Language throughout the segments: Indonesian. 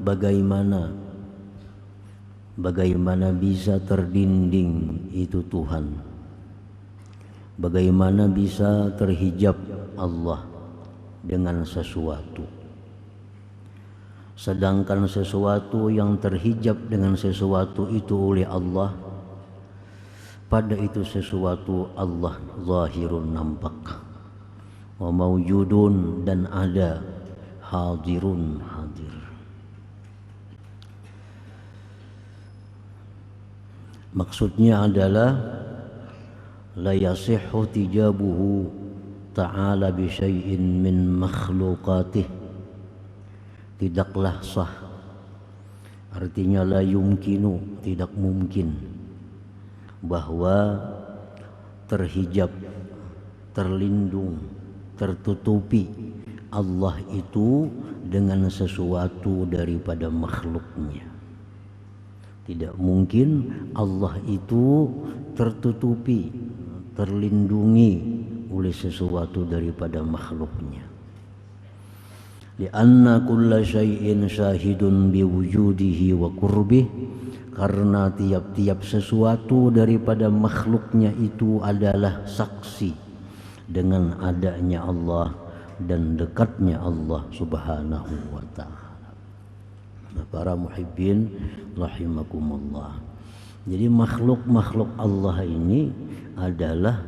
bagaimana bisa terdinding itu Tuhan, bagaimana bisa terhijab Allah dengan sesuatu, sedangkan sesuatu yang terhijab dengan sesuatu itu oleh Allah, pada itu sesuatu Allah zahirun nampak, wa mawjudun dan ada, hadirun hadir. Maksudnya adalah la yasihhu tijabuhu ta'ala bi syai'in min makhluqatih, tidaklah sah, artinya la yumkinu, tidak mungkin, bahwa terhijab, terlindung, tertutupi Allah itu dengan sesuatu daripada makhluknya. Tidak mungkin Allah itu tertutupi, terlindungi oleh sesuatu daripada makhluknya. Lianna kulla syai'in syahidun biwujudihi wa qurbih, karena tiap-tiap sesuatu daripada makhluknya itu adalah saksi dengan adanya Allah dan dekatnya Allah subhanahu wa ta'ala. Para muhibbin rahimakumullah. Jadi makhluk-makhluk Allah ini adalah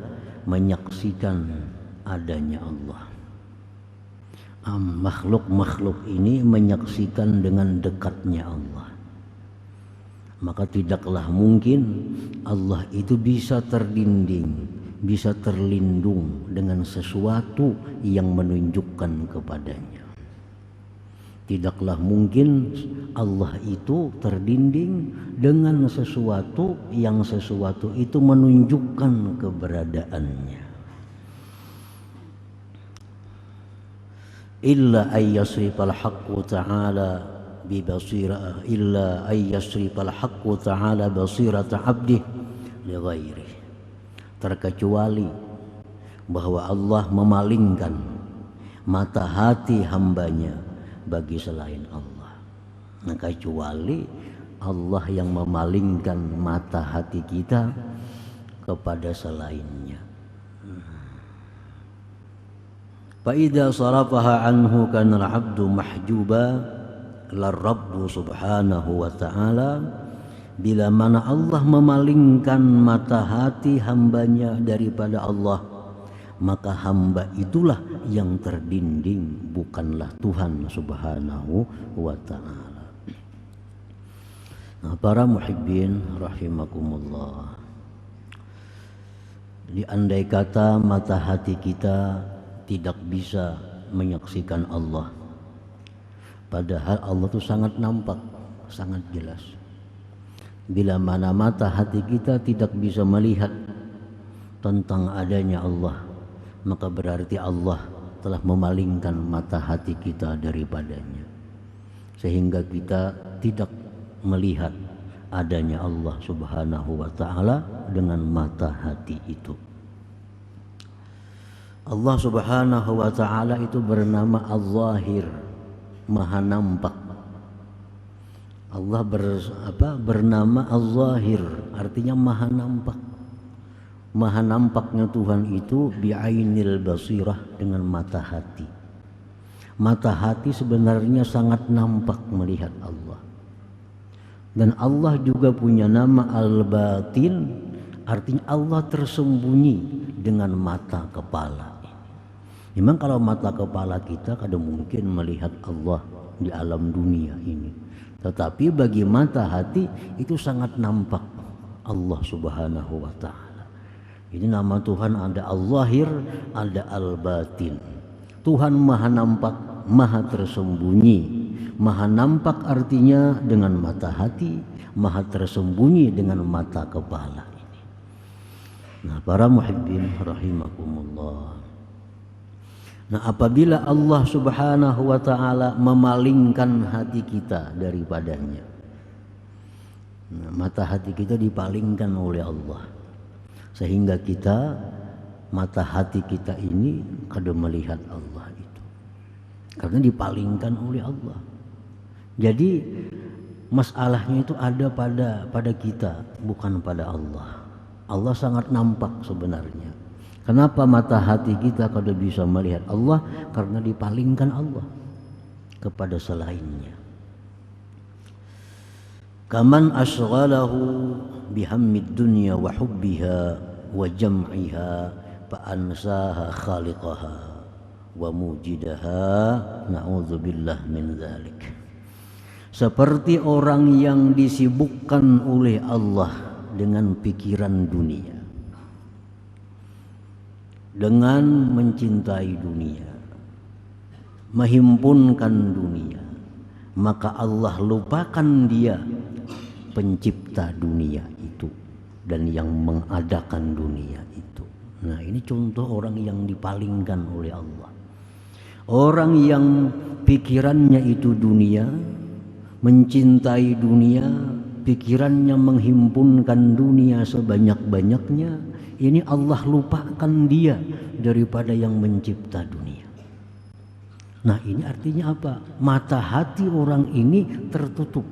menyaksikan adanya Allah. Makhluk-makhluk ini menyaksikan dengan dekatnya Allah. Maka tidaklah mungkin Allah itu bisa terdinding, bisa terlindung dengan sesuatu yang menunjukkan kepadanya. Tidaklah mungkin Allah itu terdinding dengan sesuatu yang sesuatu itu menunjukkan keberadaannya. Illa ayyasrifal haqqu ta'ala bibasirah, illa ayyasrifal haqqu ta'ala basirata abdih li ghairi, terkecuali bahwa Allah memalingkan mata hati hambanya bagi selain Allah. Nah, kecuali Allah yang memalingkan mata hati kita kepada selainnya. Fa idza sarafaha anhu kana al-'abdu mahjuba lar-rabb subhanahu wa ta'ala, bila mana Allah memalingkan mata hati hambanya daripada Allah, maka hamba itulah yang terdinding, bukanlah Tuhan subhanahu wa ta'ala. Nah, para muhibbin rahimakumullah, jadi andai kata mata hati kita tidak bisa menyaksikan Allah, padahal Allah itu sangat nampak, sangat jelas. Bila mana mata hati kita tidak bisa melihat tentang adanya Allah, maka berarti Allah telah memalingkan mata hati kita daripadanya, sehingga kita tidak melihat adanya Allah subhanahu wa ta'ala dengan mata hati itu. Allah subhanahu wa ta'ala itu bernama Al-Zahir, maha nampak. Allah bernama Al-Zahir, artinya maha nampak. Maha nampaknya Tuhan itu bi'ainil basirah, dengan mata hati. Mata hati sebenarnya sangat nampak melihat Allah. Dan Allah juga punya nama Al-Batin, artinya Allah tersembunyi dengan mata kepala. Memang kalau mata kepala kita kadang mungkin melihat Allah di alam dunia ini, tetapi bagi mata hati itu sangat nampak Allah subhanahu wa ta'ala. Ini nama Tuhan ada Al-Zahir, ada Al-Batin. Tuhan maha nampak, maha tersembunyi. Maha nampak artinya dengan mata hati, maha tersembunyi dengan mata kepala ini. Nah, para muhibbin rahimakumullah. Nah, apabila Allah subhanahu wa ta'ala memalingkan hati kita daripadanya, nah, mata hati kita dipalingkan oleh Allah, sehingga kita, mata hati kita ini kada melihat Allah itu, karena dipalingkan oleh Allah. Jadi masalahnya itu ada pada kita, bukan pada Allah. Allah sangat nampak sebenarnya. Kenapa mata hati kita kalau bisa melihat Allah? Karena dipalingkan Allah kepada selainnya. Kaman asghalahu bihammid dunya wa hubbiha wa jam'iha fa ansaha khaliqaha wa mujidaha, na'udzubillah min dzalik. Seperti orang yang disibukkan oleh Allah dengan pikiran dunia, dengan mencintai dunia, menghimpunkan dunia, maka Allah lupakan dia pencipta dunia itu dan yang mengadakan dunia itu. Nah, ini contoh orang yang dipalingkan oleh Allah. Orang yang pikirannya itu dunia, mencintai dunia, pikirannya menghimpunkan dunia sebanyak-banyaknya, ini Allah lupakan dia daripada yang mencipta dunia. Nah, ini artinya apa? Mata hati orang ini tertutup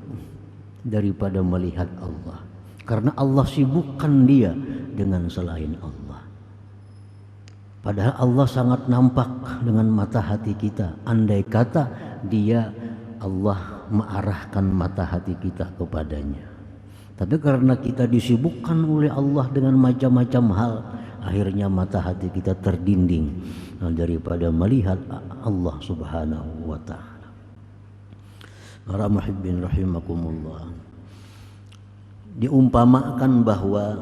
daripada melihat Allah, karena Allah sibukkan dia dengan selain Allah. Padahal Allah sangat nampak dengan mata hati kita. Andai kata dia, Allah mengarahkan mata hati kita kepadanya. Tapi karena kita disibukkan oleh Allah dengan macam-macam hal, akhirnya mata hati kita terdinding daripada melihat Allah Subhanahu wa ta'ala. Para muhibbin rahimakumullah, diumpamakan bahwa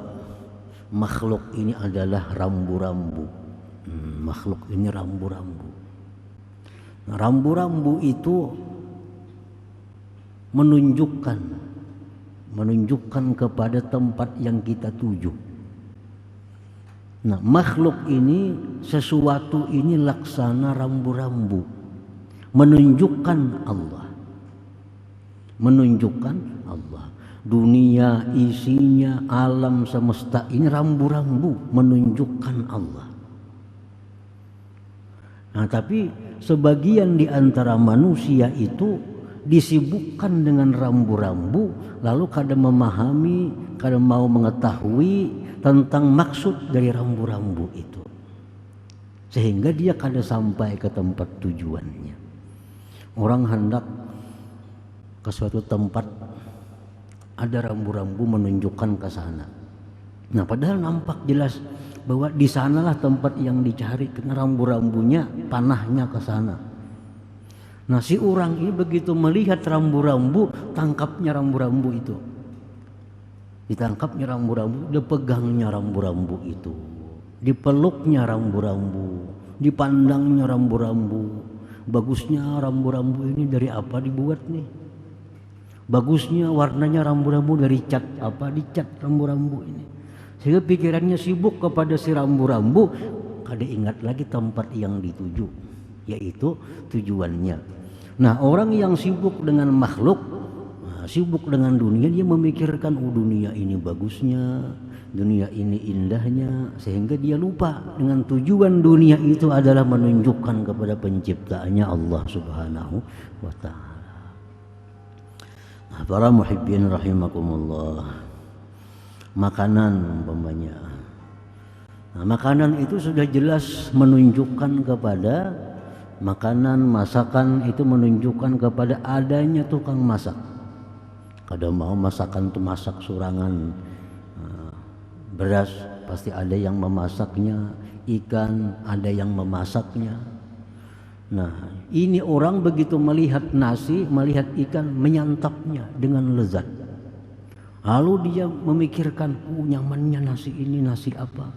makhluk ini adalah rambu-rambu. Makhluk ini rambu-rambu. Nah, rambu-rambu itu menunjukkan kepada tempat yang kita tuju. Nah, makhluk ini, sesuatu ini laksana rambu-rambu, menunjukkan Allah. Menunjukkan Allah. Dunia isinya, alam semesta ini rambu-rambu menunjukkan Allah. Nah, tapi sebagian di antara manusia itu disibukkan dengan rambu-rambu, lalu kadang memahami, kadang mau mengetahui tentang maksud dari rambu-rambu itu, sehingga dia kadang sampai ke tempat tujuannya. Orang hendak ke suatu tempat, ada rambu-rambu menunjukkan ke sana. Nah, padahal nampak jelas bahwa di sanalah tempat yang dicari, karena rambu-rambunya panahnya ke sana. Nah, si orang ini begitu melihat rambu-rambu, tangkapnya rambu-rambu itu. Ditangkapnya rambu-rambu, dipegangnya rambu-rambu itu. Dipeluknya rambu-rambu, dipandangnya rambu-rambu. Bagusnya rambu-rambu ini dari apa dibuat nih? Bagusnya warnanya rambu-rambu dari cat apa, dicat rambu-rambu ini. Sehingga pikirannya sibuk kepada si rambu-rambu, kada ingat lagi tempat yang dituju, yaitu tujuannya. Nah, orang yang sibuk dengan makhluk, sibuk dengan dunia, dia memikirkan dunia ini bagusnya, dunia ini indahnya, sehingga dia lupa dengan tujuan dunia itu adalah menunjukkan kepada penciptaannya Allah Subhanahu wa ta'ala. Nah, para muhibbin rahimakumullah, makanan umpamanya. Nah, makanan itu sudah jelas menunjukkan kepada makanan, masakan itu menunjukkan kepada adanya tukang masak. Kadang mau masakan itu masak surangan, beras pasti ada yang memasaknya, ikan ada yang memasaknya. Nah, ini orang begitu melihat nasi, melihat ikan, menyantapnya dengan lezat. Lalu dia memikirkan, nyamannya nasi ini nasi apa?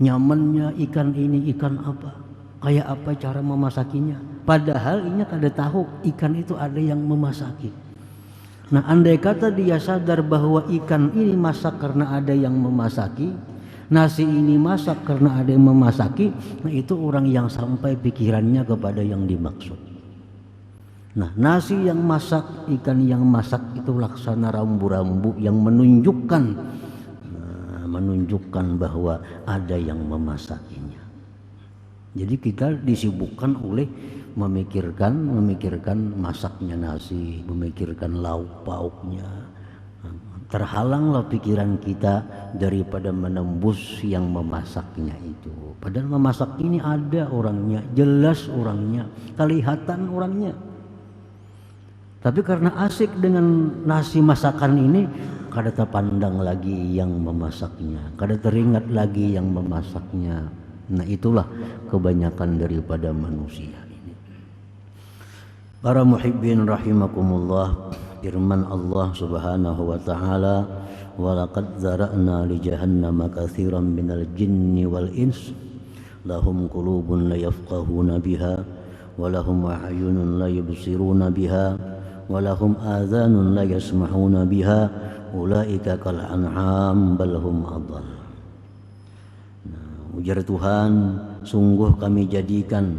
Nyamannya ikan ini ikan apa? Kayak apa cara memasakinya? Padahal ini kada tahu ikan itu ada yang memasaki. Nah, andai kata dia sadar bahwa ikan ini masak karena ada yang memasaki, nasi ini masak karena ada yang memasaki, nah itu orang yang sampai pikirannya kepada yang dimaksud. Nah, nasi yang masak, ikan yang masak itu laksana rambu-rambu yang menunjukkan bahwa ada yang memasakinya. Jadi kita disibukkan oleh memikirkan masaknya nasi, memikirkan lauk pauknya. Terhalanglah pikiran kita daripada menembus yang memasaknya itu. Padahal memasak ini ada orangnya, jelas orangnya, kelihatan orangnya. Tapi karena asik dengan nasi masakan ini, kada terpandang lagi yang memasaknya, kada teringat lagi yang memasaknya. Nah, itulah kebanyakan daripada manusia ini. Para muhibbin rahimakumullah, firman Allah Subhanahu wa taala, "Wa laqad zara'na li jahannama katsiran minal jinni wal ins lahum qulubun la yafqahuna biha wa lahum a'yunun la yubsiruna biha wa lahum adhanun la yasma'una biha ulaika kal an'am bal hum adall." Ujar Tuhan, sungguh kami jadikan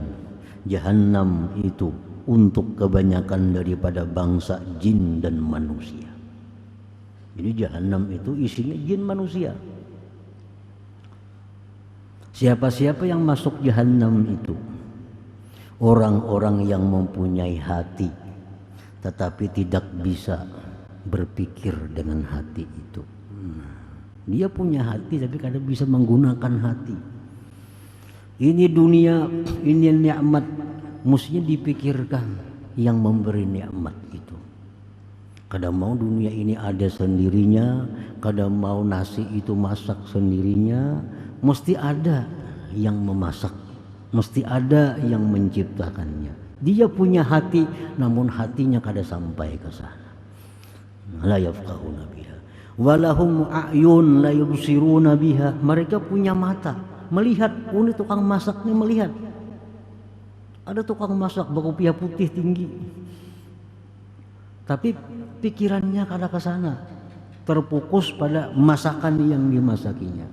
Jahannam itu untuk kebanyakan daripada bangsa jin dan manusia. Jadi Jahannam itu isinya jin manusia. Siapa-siapa yang masuk Jahannam itu orang-orang yang mempunyai hati tetapi tidak bisa berpikir dengan hati itu. Dia punya hati tapi kadang bisa menggunakan hati. Ini dunia, ini nikmat, mestinya dipikirkan yang memberi nikmat itu. Kadang mau dunia ini ada sendirinya, kadang mau nasi itu masak sendirinya, mesti ada yang memasak, mesti ada yang menciptakannya. Dia punya hati, namun hatinya kada sampai ke sana. La yafqahuna biha. Walahum a'yun la yubsiruna biha. Mereka punya mata, melihat. Ini tukang masak nih melihat. Ada tukang masak berkopiah putih tinggi, tapi pikirannya kada ke sana, terfokus pada masakan yang dimasakinya.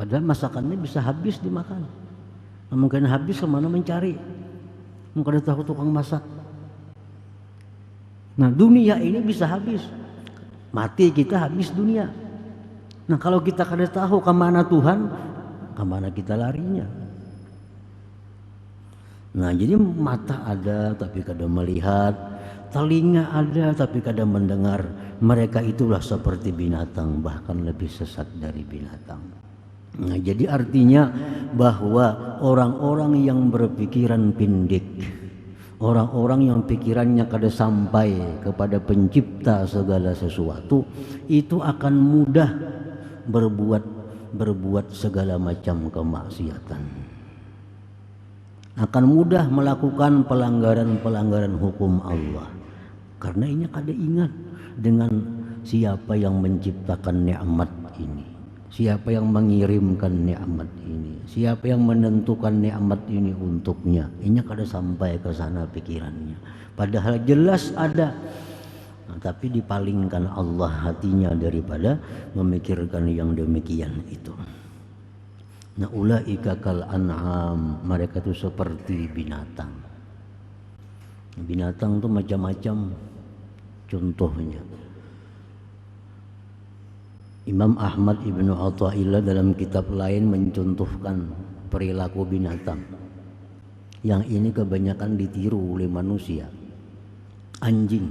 Padahal masakannya bisa habis dimakan. Mungkin habis kemana mencari, mungkin tahu tukang masak. Nah, dunia ini bisa habis, mati kita habis dunia. Nah, kalau kita kada tahu kemana Tuhan, kemana kita larinya? Nah, jadi mata ada tapi kada melihat, telinga ada tapi kada mendengar. Mereka itulah seperti binatang, bahkan lebih sesat dari binatang. Nah, jadi artinya bahwa orang-orang yang berpikiran pendek, orang-orang yang pikirannya kada sampai kepada pencipta segala sesuatu, itu akan mudah berbuat segala macam kemaksiatan. Akan mudah melakukan pelanggaran-pelanggaran hukum Allah. Karena ini kada ingat dengan siapa yang menciptakan nikmat ini, siapa yang mengirimkan nikmat ini, siapa yang menentukan nikmat ini untuknya. Ini kada sampai ke sana pikirannya. Padahal jelas ada, nah, tapi dipalingkan Allah hatinya daripada memikirkan yang demikian itu. Nah, ulaika kal an'am, mereka itu seperti binatang. Binatang itu macam-macam contohnya. Imam Ahmad Ibnu Athaillah dalam kitab lain mencontohkan perilaku binatang yang ini kebanyakan ditiru oleh manusia. Anjing.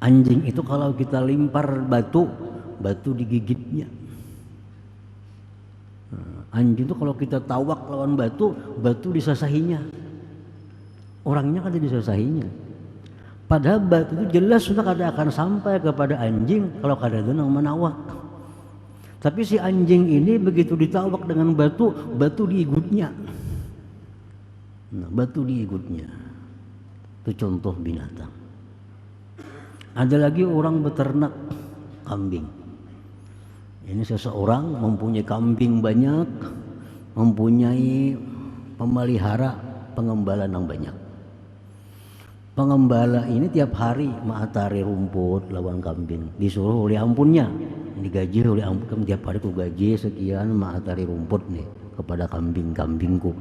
Anjing itu kalau kita lempar batu digigitnya. Anjing itu kalau kita tawak lawan batu disasahinya. Orangnya kan disasahinya. Padahal batu itu jelas sudah kada akan sampai kepada anjing kalau kada ada yang menawak. Tapi si anjing ini begitu ditawak dengan batu diigutnya. Nah, batu diigutnya. Itu contoh binatang. Ada lagi orang beternak kambing. Ini seseorang mempunyai kambing banyak, mempunyai pemelihara pengembala yang banyak. Pengembala ini tiap hari mengatari rumput lawan kambing, disuruh oleh ampunnya, digaji oleh ampun, tiap hari ku gaji sekian mengatari rumput nih kepada kambing-kambingku.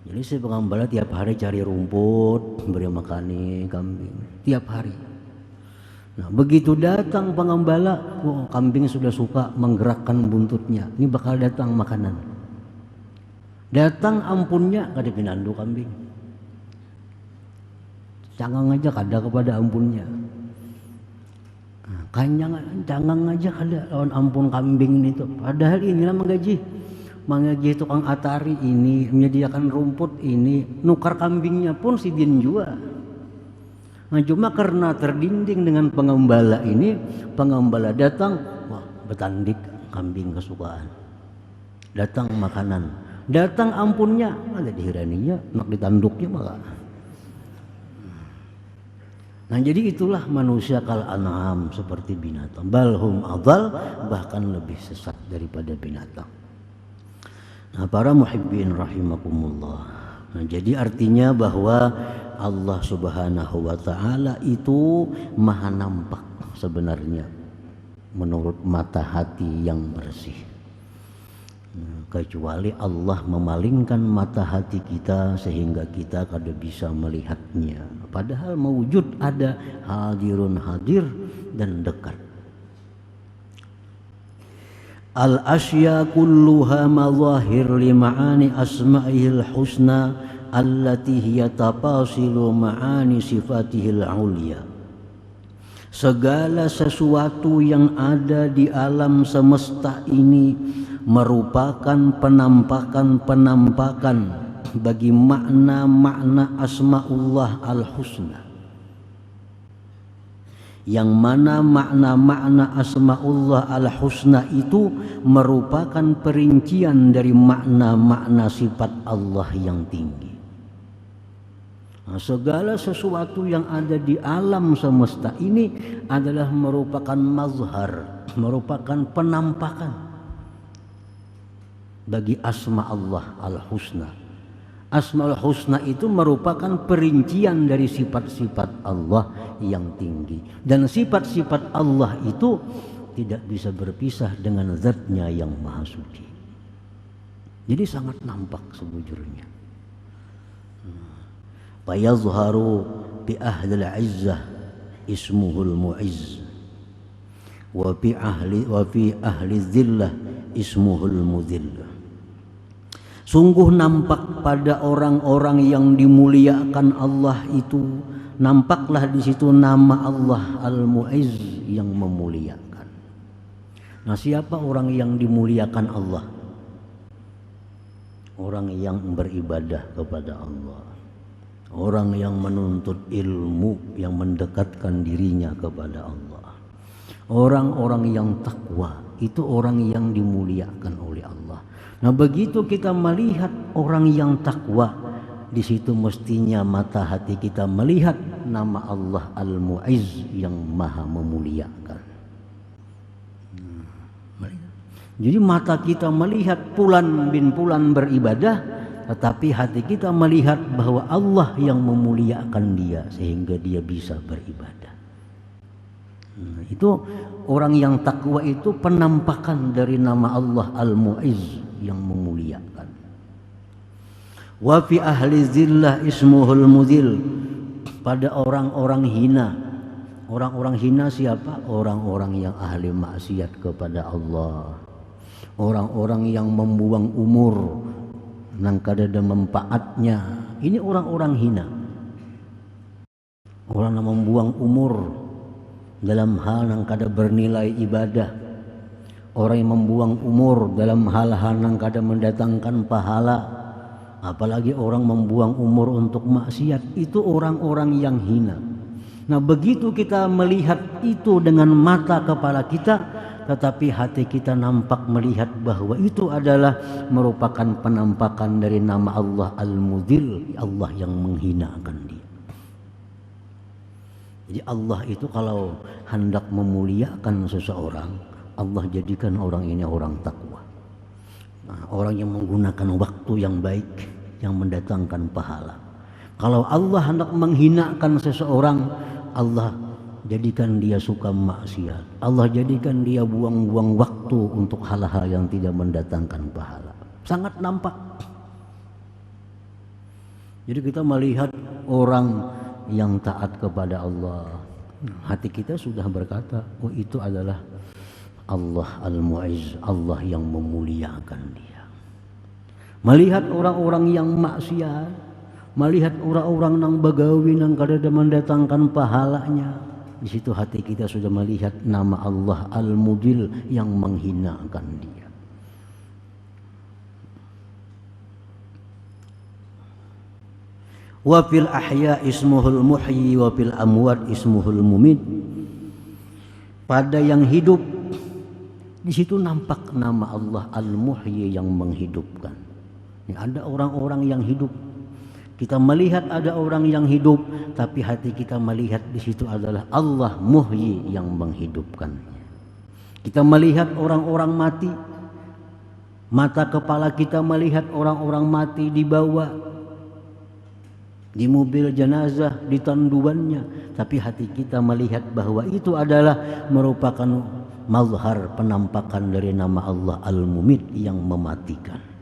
Jadi si pengembala tiap hari cari rumput, beri makani kambing tiap hari. Nah, begitu datang pengembala, kambing sudah suka menggerakkan buntutnya. Ini bakal datang makanan. Datang ampunnya kada pinandu kambing. Cangang aja kada kepada ampunnya. Cangang aja kada lawan ampun kambing itu. Padahal inilah menggaji tukang atari ini, menyediakan rumput ini, nukar kambingnya pun si din juga. Nah cuma karena terdinding dengan pengembala ini, pengembala datang, wah betandik kambing kesukaan. Datang makanan, datang ampunnya, ada dihiraninya, nak ditanduknya malah. Nah jadi itulah manusia kal an'am, seperti binatang. Balhum adal, bahkan lebih sesat daripada binatang. Nah para muhibbin rahimakumullah. Nah jadi artinya bahwa Allah subhanahu wa ta'ala itu maha nampak sebenarnya menurut mata hati yang bersih. Kecuali Allah memalingkan mata hati kita sehingga kita kada bisa melihatnya. Padahal mewujud ada, hadirun hadir dan dekat. Al-asya kulluha mazahir li ma'ani asma'ihil husna allati hiya tafasilu ma'ani sifatihil ulya. Segala sesuatu yang ada di alam semesta ini merupakan penampakan-penampakan bagi makna-makna asma'ullah al-husna, yang mana makna-makna asma'ullah al-husna itu merupakan perincian dari makna-makna sifat Allah yang tinggi. Nah, segala sesuatu yang ada di alam semesta ini adalah merupakan mazhar, merupakan penampakan bagi asma Allah al-husna. Asma al-husna itu merupakan perincian dari sifat-sifat Allah yang tinggi. Dan sifat-sifat Allah itu tidak bisa berpisah dengan zatnya yang maha suci. Jadi sangat nampak sebujurnya. Fayazharu bi ahlil izzah ismuhul mu'izz, wa fi ahli zillah ismuhul mudhill. Sungguh nampak pada orang-orang yang dimuliakan Allah itu, nampaklah di situ nama Allah Al-Mu'izz yang memuliakan. Nah, siapa orang yang dimuliakan Allah? Orang yang beribadah kepada Allah, orang yang menuntut ilmu, yang mendekatkan dirinya kepada Allah. Orang-orang yang takwa itu orang yang dimuliakan oleh Allah. Nah begitu kita melihat orang yang takwa, di situ mestinya mata hati kita melihat nama Allah Al-Mu'izz yang maha memuliakan. Jadi mata kita melihat Fulan bin Fulan beribadah, tetapi hati kita melihat bahwa Allah yang memuliakan dia sehingga dia bisa beribadah. Nah, itu orang yang takwa itu penampakan dari nama Allah Al-Mu'izz yang memuliakan. Wa fi ahli zillah ismuhul mudhil. Pada orang-orang hina. Orang-orang hina siapa? Orang-orang yang ahli maksiat kepada Allah. Orang-orang yang membuang umur nang kada ada manfaatnya. Ini orang-orang hina. Orang yang membuang umur dalam hal yang kada bernilai ibadah. Orang yang membuang umur dalam hal-hal yang kada mendatangkan pahala. Apalagi orang membuang umur untuk maksiat. Itu orang-orang yang hina. Nah begitu kita melihat itu dengan mata kepala kita, tetapi hati kita nampak melihat bahwa itu adalah merupakan penampakan dari nama Allah Al-Mudhil, Allah yang menghinakan dia. Jadi Allah itu kalau hendak memuliakan seseorang, Allah jadikan orang ini orang takwa. Nah, orang yang menggunakan waktu yang baik, yang mendatangkan pahala. Kalau Allah hendak menghinakan seseorang, Allah jadikan dia suka maksiat. Allah jadikan dia buang-buang waktu untuk hal-hal yang tidak mendatangkan pahala. Sangat nampak. Jadi kita melihat orang yang taat kepada Allah, hati kita sudah berkata, oh itu adalah Allah Al-Mu'izz, Allah yang memuliakan dia. Melihat orang-orang yang maksiat, melihat orang-orang nang bagawi nang kadada mendatangkan pahalanya, di situ hati kita sudah melihat nama Allah Al-Mudil yang menghinakan dia. Wa fil ahya ismuhul muhyi wa fil amwat ismuhul mumit. Pada yang hidup di situ nampak nama Allah Al-Muhyi yang menghidupkan. Ada orang-orang yang hidup. Kita melihat ada orang yang hidup, tapi hati kita melihat di situ adalah Allah Muhyi yang menghidupkannya. Kita melihat orang-orang mati, mata kepala kita melihat orang-orang mati dibawa di mobil jenazah, di tanduannya, tapi hati kita melihat bahwa itu adalah merupakan mazhar, penampakan dari nama Allah Al-Mumit yang mematikan.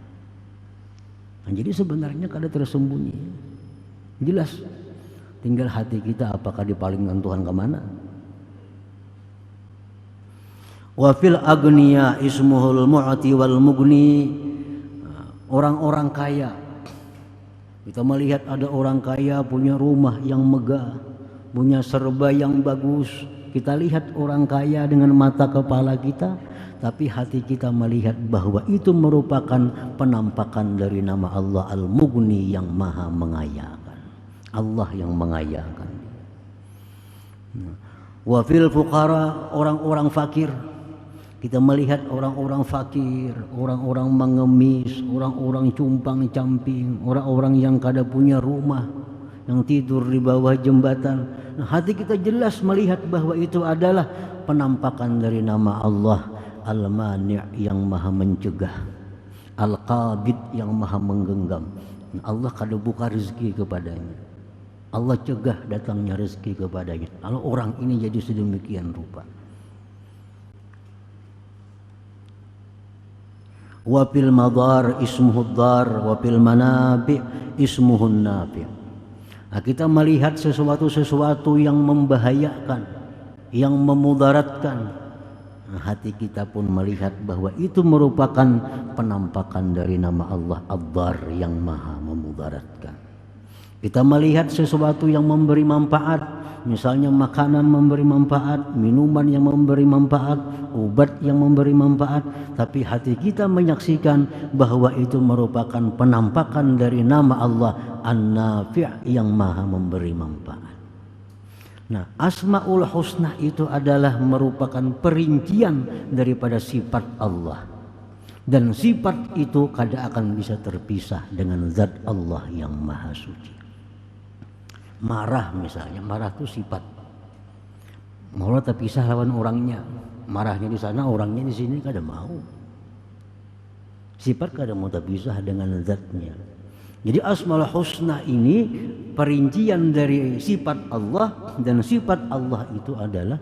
Nah, jadi sebenarnya kada tersembunyi, jelas. Tinggal hati kita apakah dipalingkan Tuhan kemana. Wa fil agniya ismuhul mu'ti wal mugni. Orang-orang kaya, kita melihat ada orang kaya punya rumah yang megah, punya serba yang bagus. Kita lihat orang kaya dengan mata kepala kita, tapi hati kita melihat bahwa itu merupakan penampakan dari nama Allah Al-Mughni yang maha mengayakan. Allah yang mengayakan. Wa fil fuqara, orang-orang fakir. Kita melihat orang-orang fakir, orang-orang mengemis, orang-orang cumpang-camping, orang-orang yang kada punya rumah, yang tidur di bawah jembatan. Nah, hati kita jelas melihat bahwa itu adalah penampakan dari nama Allah Al-Mani' yang maha mencegah, Al-Qabid yang maha menggenggam. Allah kada buka rezeki kepadanya, Allah cegah datangnya rezeki kepadanya. Kalau orang ini jadi sedemikian rupa. Wa fil madar ismuhud dar wa fil manabi ismuhun nafi'. Nah, kita melihat sesuatu yang membahayakan, yang memudaratkan, nah, hati kita pun melihat bahwa itu merupakan penampakan dari nama Allah Ad-Dar yang maha memudaratkan. Kita melihat sesuatu yang memberi manfaat, misalnya makanan memberi manfaat, minuman yang memberi manfaat, obat yang memberi manfaat, tapi hati kita menyaksikan bahwa itu merupakan penampakan dari nama Allah An-Nafi' yang maha memberi manfaat. Nah, Asmaul Husna itu adalah merupakan perincian daripada sifat Allah, dan sifat itu kada akan bisa terpisah dengan zat Allah yang maha suci. Marah misalnya, marah itu sifat. Mau terpisah lawan orangnya, marahnya di sana, orangnya di sini, kada mau. Sifat kada mau terpisah dengan zatnya. Jadi Asmaul Husna ini perincian dari sifat Allah, dan sifat Allah itu adalah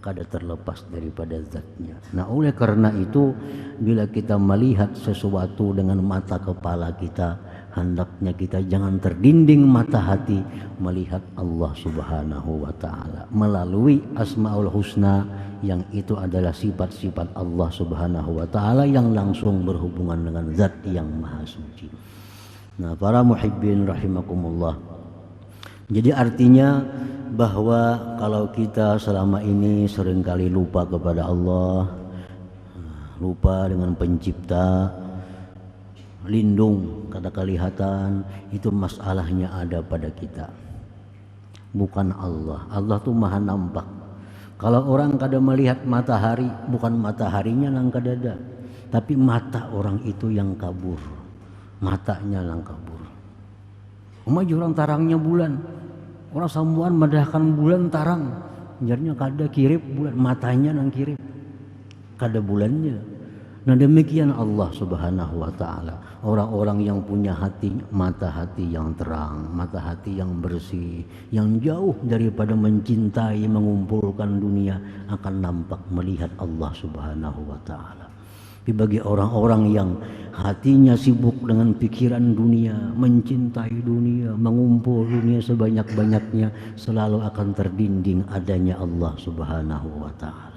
kada terlepas daripada zatnya. Nah, oleh karena itu bila kita melihat sesuatu dengan mata kepala kita, hendaknya kita jangan terdinding mata hati melihat Allah Subhanahu wa ta'ala melalui Asmaul Husna, yang itu adalah sifat-sifat Allah Subhanahu wa ta'ala yang langsung berhubungan dengan zat yang maha suci. Nah, para muhibbin rahimakumullah, jadi artinya bahwa kalau kita selama ini seringkali lupa kepada Allah, lupa dengan pencipta, lindung kada kelihatan, itu masalahnya ada pada kita, bukan Allah. Allah tuh maha nampak. Kalau orang kada melihat matahari, bukan mataharinya nang kadada, tapi mata orang itu yang kabur, matanya nang kabur. Orang tarangnya bulan, orang sambuan medahkan bulan tarang, jadinya kada kirip bulan, matanya nang kirip, kada bulannya. Nah, demikian Allah Subhanahu wa ta'ala. Orang-orang yang punya hati, mata hati yang terang, mata hati yang bersih, yang jauh daripada mencintai, mengumpulkan dunia, akan nampak melihat Allah Subhanahu wa ta'ala. Tapi bagi orang-orang yang hatinya sibuk dengan pikiran dunia, mencintai dunia, mengumpul dunia sebanyak-banyaknya, selalu akan terdinding adanya Allah Subhanahu wa ta'ala.